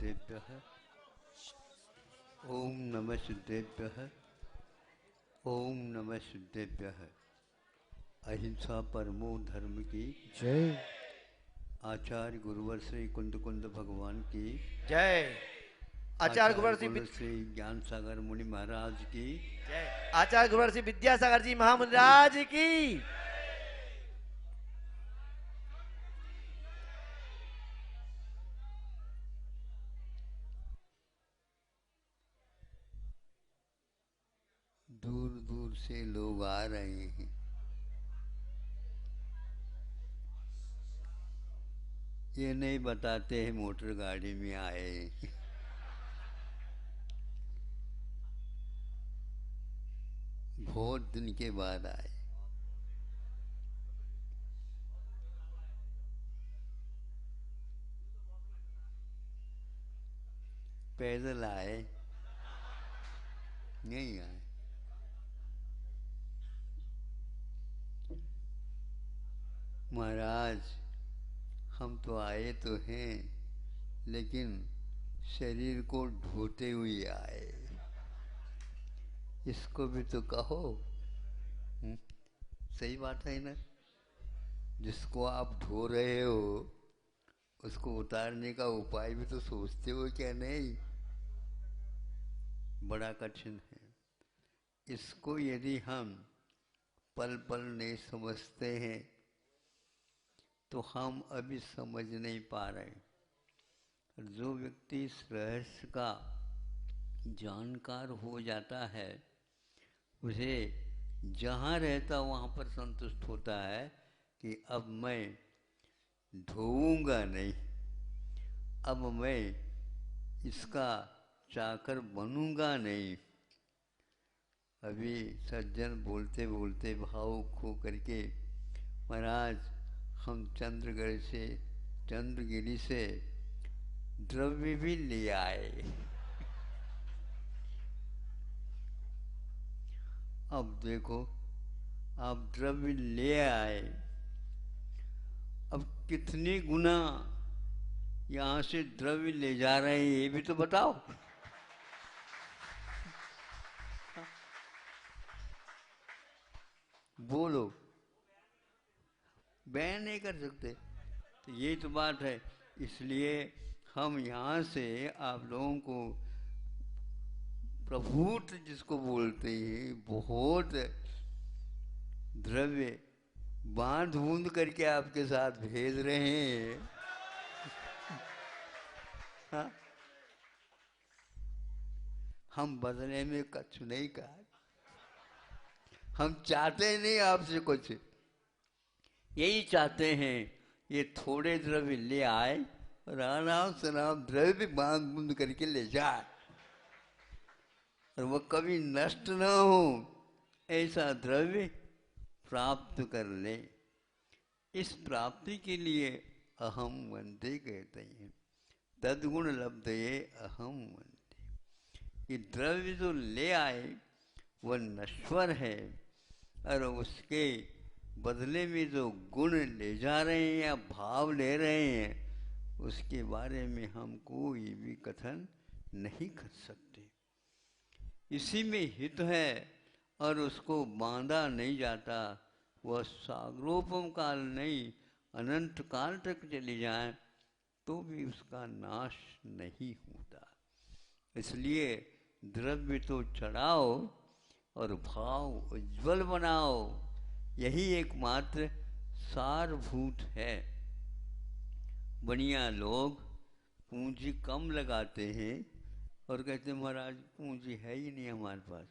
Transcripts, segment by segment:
सिद्धेभ्यः। ओम नमः सिद्धेभ्यः। ओम नमः सिद्धेभ्यः। अहिंसा परमो धर्म की जय। आचार्य गुरुवर श्री कुंद कुंद भगवान की जय। आचार्य गुरुवर गुरु श्री ज्ञान सागर मुनि महाराज की जय। आचार्य गुरुवर श्री विद्यासागर जी महामुनि राज की। दूर दूर से लोग आ रहे हैं। ये नहीं बताते हैं मोटर गाड़ी में आए हैं। बहुत दिन के बाद आए। पैदल आए, नहीं आए। महाराज हम तो आए तो हैं, लेकिन शरीर को ढोते हुए आए। इसको भी तो कहो। सही बात है ना। जिसको आप ढो रहे हो उसको उतारने का उपाय भी तो सोचते हो क्या? नहीं, बड़ा कठिन है। इसको यदि हम पल पल नहीं समझते हैं तो हम अभी समझ नहीं पा रहे। जो व्यक्ति इस रहस्य का जानकार हो जाता है उसे जहाँ रहता वहाँ पर संतुष्ट होता है कि अब मैं ढोऊंगा नहीं, अब मैं इसका चाकर बनूंगा नहीं। अभी सज्जन बोलते बोलते भावुक हो करके, महाराज हम चंद्रगढ़ से, चंद्रगिरी से द्रव्य भी ले आए। अब देखो, आप द्रव्य ले आए, अब कितने गुना यहाँ से द्रव्य ले जा रहे हैं ये भी तो बताओ। बोलो, बयान नहीं कर सकते। तो ये तो बात है। इसलिए हम यहाँ से आप लोगों को प्रभूत जिसको बोलते हैं, बहुत द्रव्य बांध बूंद करके आपके साथ भेज रहे हैं। हाँ? हम बदले में कुछ नहीं कहा, हम चाहते नहीं आपसे कुछ, यही चाहते हैं ये थोड़े द्रव्य ले आए और आराम से आराम द्रव्य बांध बूंद करके ले जाए और वह कभी नष्ट न हो, ऐसा द्रव्य प्राप्त कर ले। इस प्राप्ति के लिए अहम वंदे कहते हैं। तद्गुण लब्धये अहम वंदे। ये द्रव्य जो ले आए वह नश्वर है और उसके बदले में जो गुण ले जा रहे हैं या भाव ले रहे हैं उसके बारे में हम कोई भी कथन नहीं कर सकते। इसी में हित है और उसको बांधा नहीं जाता। वह सागरोपम काल नहीं, अनंत काल तक चली जाए तो भी उसका नाश नहीं होता। इसलिए द्रव्य तो चढ़ाओ और भाव उज्ज्वल बनाओ, यही एकमात्र सारभूत है। बढ़िया लोग पूंजी कम लगाते हैं और कहते हैं महाराज पूंजी है ही नहीं हमारे पास।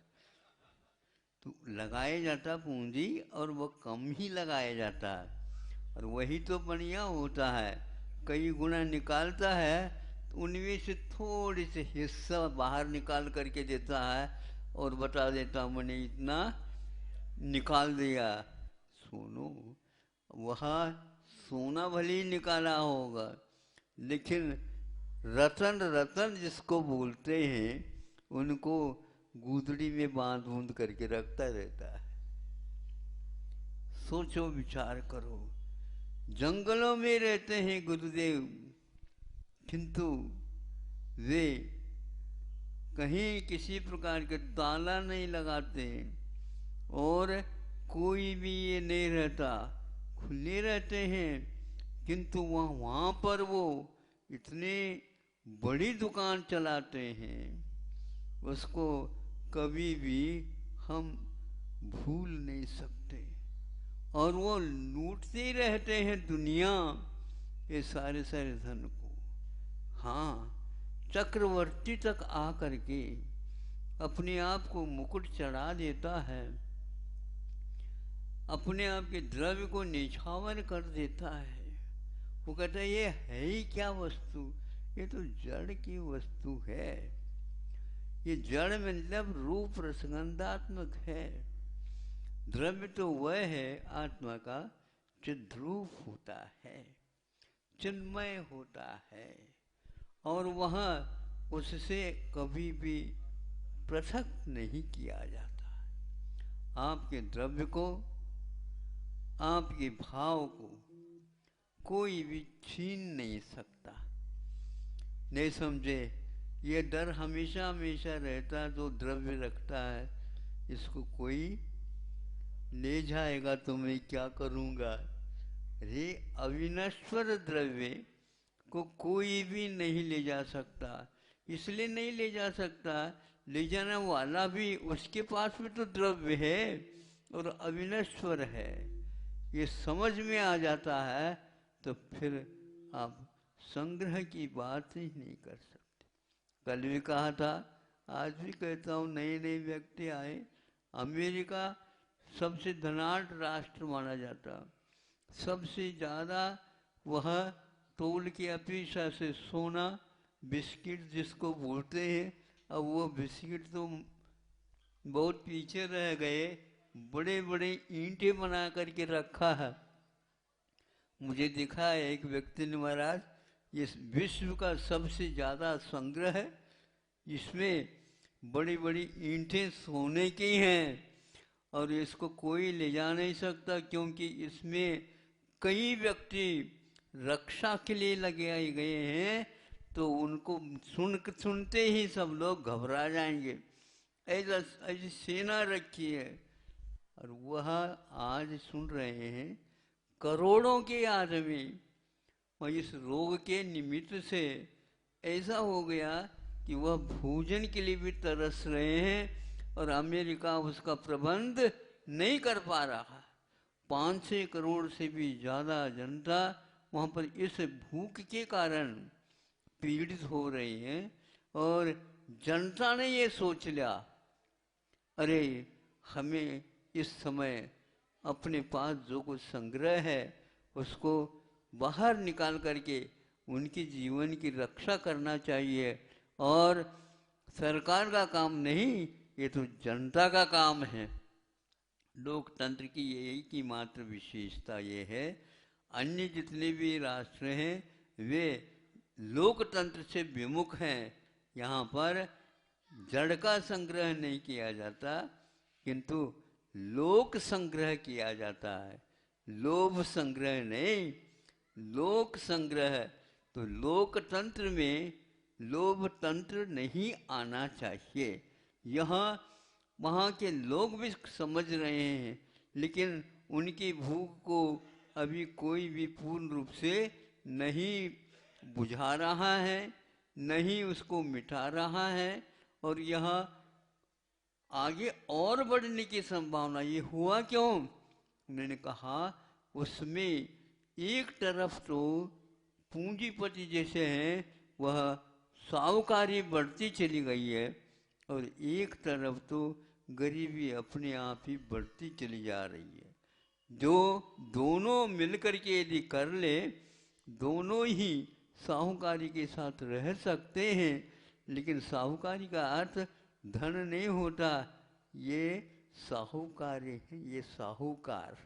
तो लगाया जाता पूंजी और वो कम ही लगाया जाता है और वही तो बढ़िया होता है। कई गुना निकालता है तो उनमें से थोड़ी सी हिस्सा बाहर निकाल करके देता है और बता देता मैंने इतना निकाल दिया। सुनो, वहाँ सोना भले ही निकाला होगा, लेकिन रतन रतन जिसको बोलते हैं उनको गुदड़ी में बांध बूंद करके रखता रहता है। सोचो, विचार करो। जंगलों में रहते हैं गुरुदेव, किंतु वे कहीं किसी प्रकार के ताला नहीं लगाते और कोई भी ये नहीं रहता, खुले रहते हैं। किंतु वहाँ पर वो इतने बड़ी दुकान चलाते हैं, उसको कभी भी हम भूल नहीं सकते। और वो लूटते ही रहते हैं दुनिया ये सारे सारे धन को। हाँ, चक्रवर्ती तक आ करके अपने आप को मुकुट चढ़ा देता है, अपने आप के द्रव्य को निछावर कर देता है। वो कहता है ये है ही क्या वस्तु, ये तो जड़ की वस्तु है। ये जड़ मतलब रूप रसगंधात्मक है। द्रव्य तो वह है आत्मा का चिद्रूप होता है, चिन्मय होता है, और वह उससे कभी भी पृथक नहीं किया जाता। आपके द्रव्य को, आपके भाव को कोई भी छीन नहीं सकता। नहीं समझे? ये डर हमेशा हमेशा रहता जो द्रव्य रखता है, इसको कोई ले जाएगा तो मैं क्या करूँगा। अरे अविनश्वर द्रव्य को कोई भी नहीं ले जा सकता। इसलिए नहीं ले जा सकता, ले जाने वाला भी, उसके पास भी तो द्रव्य है और अविनश्वर है। ये समझ में आ जाता है तो फिर आप संग्रह की बात ही नहीं कर सकते। कल भी कहा था, आज भी कहता हूँ, नए नए व्यक्ति आए, अमेरिका सबसे धनाढ़ राष्ट्र माना जाता, सबसे ज़्यादा वह तोल की अपेक्षा से सोना, बिस्किट जिसको बोलते हैं, अब वो बिस्किट तो बहुत पीछे रह गए, बड़े बड़े ईंटें बना करके रखा है। मुझे दिखा है एक व्यक्ति ने, महाराज ये विश्व का सबसे ज़्यादा संग्रह है, इसमें बड़ी बड़ी ईंटें सोने की हैं और इसको कोई ले जा नहीं सकता, क्योंकि इसमें कई व्यक्ति रक्षा के लिए लगे गए हैं, तो उनको सुनते ही सब लोग घबरा जाएंगे। ऐसी सेना रखी है। और वह आज सुन रहे हैं करोड़ों के आदमी इस रोग के निमित्त से ऐसा हो गया कि वह भोजन के लिए भी तरस रहे हैं और अमेरिका उसका प्रबंध नहीं कर पा रहा। 5-6 करोड़ से भी ज़्यादा जनता वहाँ पर इस भूख के कारण पीड़ित हो रही है। और जनता ने ये सोच लिया, अरे हमें इस समय अपने पास जो कुछ संग्रह है उसको बाहर निकाल करके उनके जीवन की रक्षा करना चाहिए, और सरकार का काम नहीं, ये तो जनता का काम है। लोकतंत्र की यही की मात्र विशेषता ये है। अन्य जितने भी राष्ट्र हैं वे लोकतंत्र से विमुख हैं। यहाँ पर जड़ का संग्रह नहीं किया जाता, किंतु लोक संग्रह किया जाता है। लोभ संग्रह नहीं, लोक संग्रह। तो लोकतंत्र में लोभ तंत्र नहीं आना चाहिए। यहाँ वहाँ के लोग भी समझ रहे हैं, लेकिन उनकी भूख को अभी कोई भी पूर्ण रूप से नहीं बुझा रहा है, नहीं उसको मिटा रहा है, और यहाँ आगे और बढ़ने की संभावना। ये हुआ क्यों? उन्होंने कहा उसमें एक तरफ तो पूंजीपति जैसे हैं वह साहूकारी बढ़ती चली गई है, और एक तरफ तो गरीबी अपने आप ही बढ़ती चली जा रही है। जो दोनों मिलकर के यदि कर ले, दोनों ही साहूकारी के साथ रह सकते हैं। लेकिन साहूकारी का अर्थ धन नहीं होता, ये साहूकार है। ये साहूकार,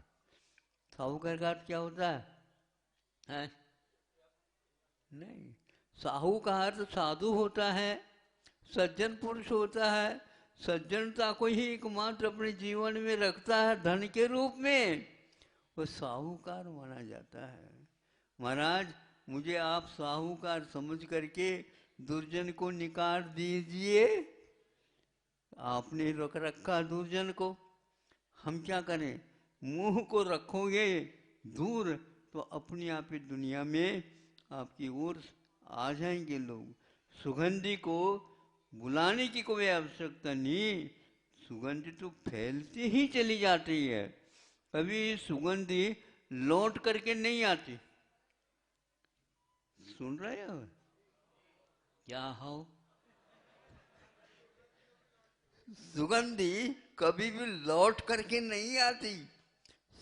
साहूकार का अर्थ क्या होता है? नहीं, साहू का अर्थ साधु होता है, सज्जन पुरुष होता है। सज्जनता को ही एकमात्र अपने जीवन में रखता है धन के रूप में, वो साहूकार माना जाता है। महाराज मुझे आप साहूकार समझ करके दुर्जन को निकाल दीजिए। आपने रोक रखा दुर्जन को, हम क्या करें? मुंह को रखोगे दूर तो अपने आप ही दुनिया में आपकी ओर आ जाएंगे लोग। सुगंधी को बुलाने की कोई आवश्यकता नहीं, सुगंध तो फैलती ही चली जाती है, कभी सुगंधी लौट करके नहीं आती। सुन रहे हो क्या? हो सुगंधी कभी भी लौट करके नहीं आती,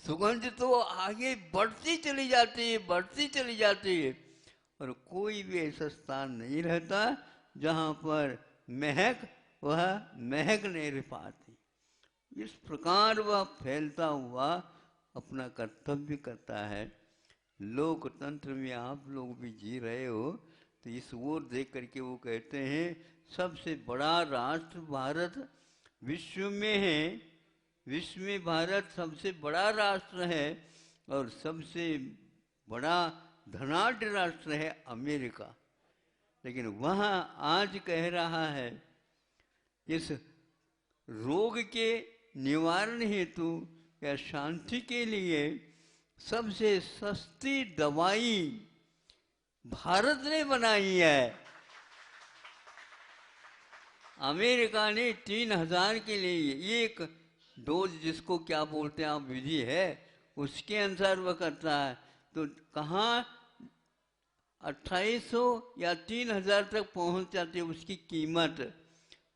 सुगंध तो आगे बढ़ती चली जाती है, बढ़ती चली जाती है, और कोई भी ऐसा स्थान नहीं रहता जहाँ पर महक वह महक नहीं रह पाती। इस प्रकार वह फैलता हुआ अपना कर्तव्य करता है। लोकतंत्र में आप लोग भी जी रहे हो, तो इस ओर देख करके वो कहते हैं सबसे बड़ा राष्ट्र भारत विश्व में है, विश्व में भारत सबसे बड़ा राष्ट्र है, और सबसे बड़ा धनाढ्य राष्ट्र है अमेरिका। लेकिन वह आज कह रहा है इस रोग के निवारण हेतु या शांति के लिए सबसे सस्ती दवाई भारत ने बनाई है। अमेरिका ने 3000 के लिए एक डोज, जिसको क्या बोलते हैं आप, विधि है, उसके अनुसार वह करता है। तो कहाँ 2800 या 3000 तक पहुंच जाती है उसकी कीमत,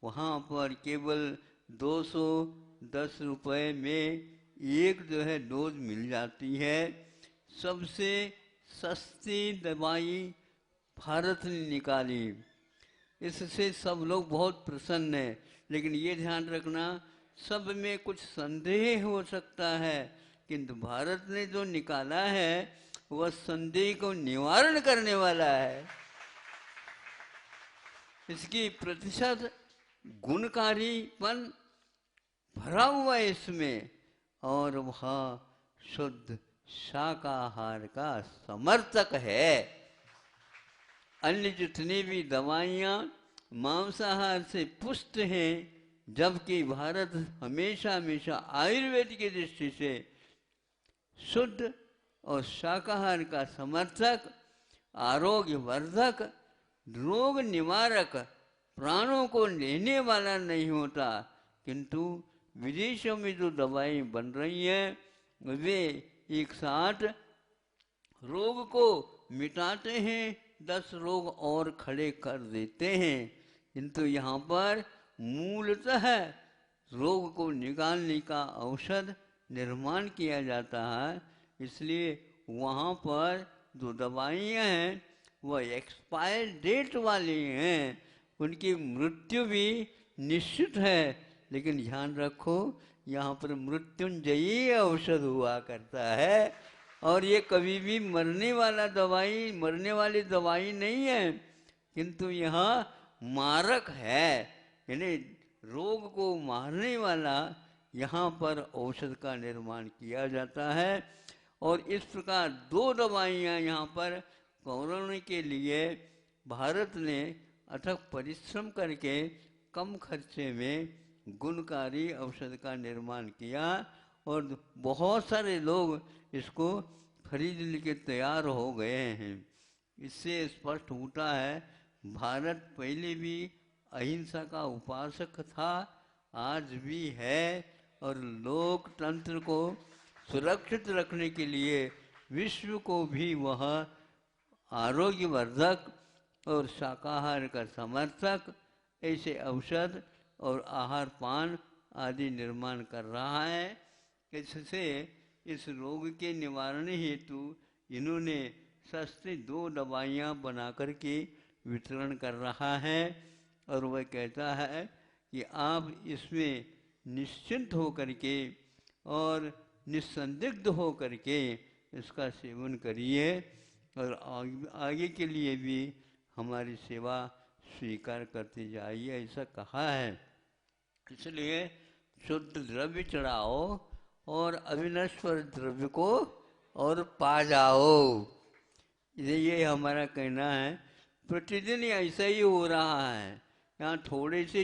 वहाँ पर केवल 210 रुपये में एक जो है डोज मिल जाती है। सबसे सस्ती दवाई भारत ने निकाली, इससे सब लोग बहुत प्रसन्न हैं। लेकिन ये ध्यान रखना, सब में कुछ संदेह हो सकता है, किंतु भारत ने जो निकाला है वह संदेह को निवारण करने वाला है। इसकी प्रतिशत गुणकारीपन भरा हुआ है इसमें, और वह शुद्ध शाकाहार का समर्थक है। अन्य जितनी भी दवाइयाँ मांसाहार से पुष्ट हैं, जबकि भारत हमेशा हमेशा आयुर्वेद की दृष्टि से शुद्ध और शाकाहार का समर्थक, आरोग्यवर्धक, रोग निवारक, प्राणों को लेने वाला नहीं होता। किंतु विदेशों में जो दवाई बन रही हैं वे एक साथ रोग को मिटाते हैं, 10 रोग और खड़े कर देते हैं। किंतु यहाँ पर मूलतः रोग को निकालने का औषध निर्माण किया जाता है। इसलिए वहाँ पर जो दवाइयाँ हैं वह एक्सपायर डेट वाली हैं, उनकी मृत्यु भी निश्चित है। लेकिन ध्यान रखो, यहाँ पर मृत्युंजयी औषध हुआ करता है, और ये कभी भी मरने वाली दवाई नहीं है, किंतु यहाँ मारक है, यानी रोग को मारने वाला यहाँ पर औषध का निर्माण किया जाता है। और इस प्रकार 2 दवाइयाँ यहाँ पर कोरोना के लिए भारत ने अथक परिश्रम करके कम खर्चे में गुणकारी औषध का निर्माण किया, और बहुत सारे लोग इसको खरीदने के तैयार हो गए हैं। इससे स्पष्ट होता है भारत पहले भी अहिंसा का उपासक था, आज भी है, और लोकतंत्र को सुरक्षित रखने के लिए विश्व को भी वह आरोग्यवर्धक और शाकाहार का समर्थक ऐसे औषध और आहार पान आदि निर्माण कर रहा है। इससे इस रोग के निवारण हेतु इन्होंने सस्ती 2 दवाइयाँ बना कर के वितरण कर रहा है, और वह कहता है कि आप इसमें निश्चिंत हो करके और निसंदिग्ध हो करके इसका सेवन करिए, और आगे के लिए भी हमारी सेवा स्वीकार करते जाइए, ऐसा कहा है। इसलिए शुद्ध द्रव्य चढ़ाओ और अविनश्वर द्रव्य को और पा जाओ, ये हमारा कहना है। प्रतिदिन ऐसा ही हो रहा है। यहाँ थोड़े से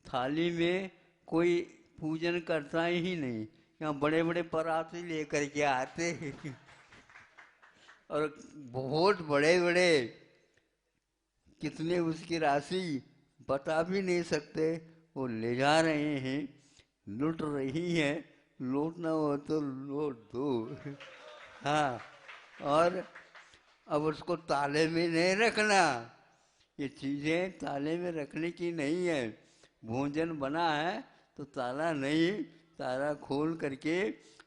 थाली में कोई पूजन करता ही नहीं, यहाँ बड़े बड़े पराते लेकर के आते हैं और बहुत बड़े बड़े, कितने उसकी राशि बता भी नहीं सकते, वो ले जा रहे हैं, लूट रही है। लूटना हो तो लूट दो। हाँ, और अब उसको ताले में नहीं रखना, ये चीज़ें ताले में रखने की नहीं है। भोजन बना है तो ताला नहीं, ताला खोल करके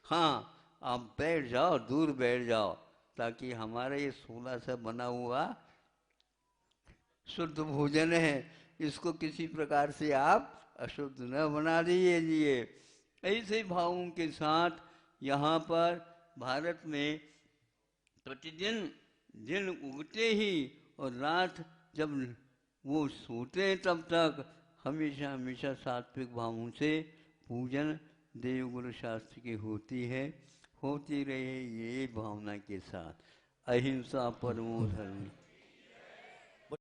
हाँ आप बैठ जाओ, दूर बैठ जाओ, ताकि हमारा ये सोना से बना हुआ शुद्ध भोजन है, इसको किसी प्रकार से आप अशुद्ध न बना दीजिए। ऐसे भावों के साथ यहाँ पर भारत में प्रतिदिन दिन उगते ही और रात जब वो सोते हैं तब तक हमेशा हमेशा सात्विक भावों से पूजन देवगुरु शास्त्र की होती है, होती रहे ये भावना के साथ। अहिंसा परमो धर्म।